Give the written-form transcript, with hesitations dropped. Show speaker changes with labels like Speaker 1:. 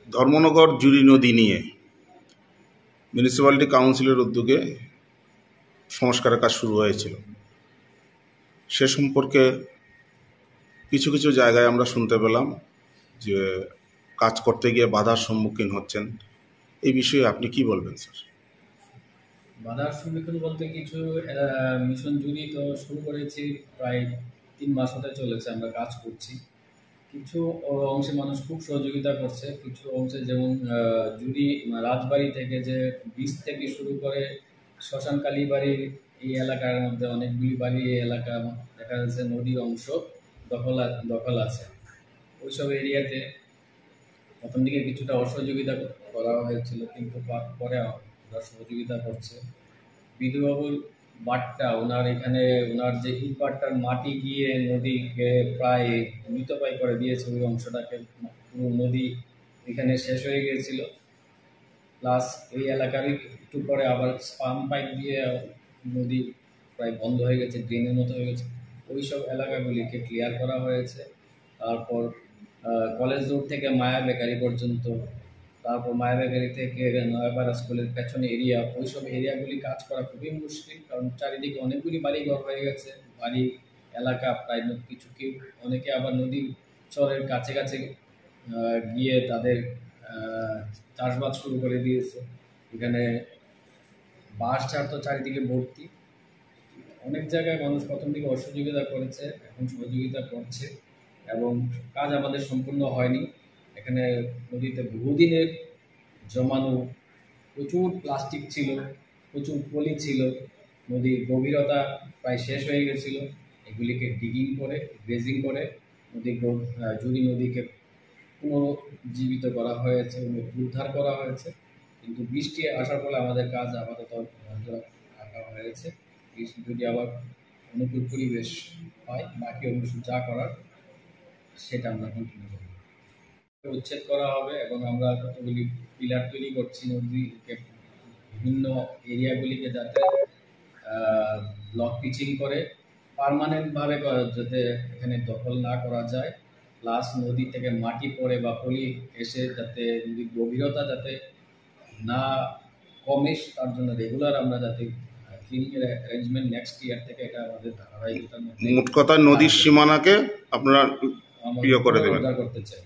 Speaker 1: ধর্মনগর জুড়ি নদী নিয়ে মিউনিসিপ্যালিটি কাউন্সিলের উদ্যোগে সংস্কারের কাজ শুরু হয়েছিল। সে সম্পর্কে কিছু কিছু জায়গায় আমরা শুনতে পেলাম যে কাজ করতে গিয়ে বাধার সম্মুখীন হচ্ছেন। এই বিষয়ে আপনি কি বলবেন স্যার?
Speaker 2: বাধার সম্মুখীন বলতে কিছু মিশন জুড়ি তো শুরু করেছি, প্রায় 3 মাস হতে চলেছে আমরা কাজ করছি। কিছু অংশে মানুষ খুব সহযোগিতা করছে, কিছু অংশে যেমন জুড়ি রাজবাড়ি থেকে যে বীজ থেকে শুরু করে শ্মশান কালীবাড়ির এই এলাকার মধ্যে অনেকগুলি বাড়ি এই এলাকা দেখা যাচ্ছে নদীর অংশ দখল আছে। ওইসব এরিয়াতে প্রথম দিকে কিছুটা অসহযোগিতা করা হয়েছিল, কিন্তু পরে ওরা সহযোগিতা করছে। বিধুবাবুর বাটটা ওনার এখানে ওনার যে ইট বাটটার মাটি গিয়ে নদীকে প্রায় মৃতপ্রায় করে দিয়েছে, ওই অংশটাকে পুরো নদী এখানে শেষ হয়ে গিয়েছিল। প্লাস এই এলাকারই একটু পরে আবার স্পাম পাইপ দিয়ে নদী প্রায় বন্ধ হয়ে গেছে, ড্রেনের মতো হয়ে গেছে। ওই সব এলাকাগুলিকে ক্লিয়ার করা হয়েছে। তারপর কলেজ রোড থেকে মায়া বেকারি পর্যন্ত, তারপর মায়া বেকারি থেকে নয়াপাড়া স্কুলের পেছনে এরিয়া, ওইসব এরিয়াগুলি কাজ করা খুবই মুশকিল, কারণ চারিদিকে অনেকগুলি বাড়ি ঘর হয়ে গেছে, বাড়ি এলাকা প্রায় কিছু কেউ অনেকে আবার নদীর চরের কাছে কাছে গিয়ে তাদের চাষবাস শুরু করে দিয়েছে। এখানে বাঁশ ঝাড় তো চারিদিকে ভর্তি। অনেক জায়গায় মানুষ প্রথম দিকে অসহযোগিতা করেছে, এখন সহযোগিতা করছে এবং কাজ আমাদের সম্পূর্ণ হয়নি। এখানে নদীতে বহুদিনের জমানো প্রচুর প্লাস্টিক ছিল, প্রচুর পলি ছিল, নদীর গভীরতা প্রায় শেষ হয়ে গেছিল। এগুলিকে ডিগিং করে গ্রেজিং করে জুড়ি নদীকে পুনরুজ্জীবিত করা হয়েছে, উদ্ধার করা হয়েছে। কিন্তু বৃষ্টি আসার ফলে আমাদের কাজ আপাতত বন্ধ রাখা হয়েছে। যদি আবার অনুকূল পরিবেশ হয়, বাকি অংশ যা করার সেটা আমরা কন্টিনিউ করব। উচ্ছেদ করা হবে এবং আমরা কতগুলি পিলার তৈরি করছি নদীকে বিভিন্ন এরিয়াগুলিকে, যাতে ব্লক পিচিং করে পার্মানেন্টভাবে যাতে এখানে দখল না করা যায়। প্লাস নদী থেকে মাটি পড়ে বা পলি এসে যাতে নদীর গভীরতা যাতে না কমে, তার জন্য রেগুলার আমরা যাতে ক্লিনিংয়ের অ্যারেঞ্জমেন্ট নেক্সট ইয়ার থেকে এটা আমাদের ধারাবাহিকতার মধ্যে।
Speaker 1: মোট কথা নদীর সীমানাকে আপনারা করতে চাই।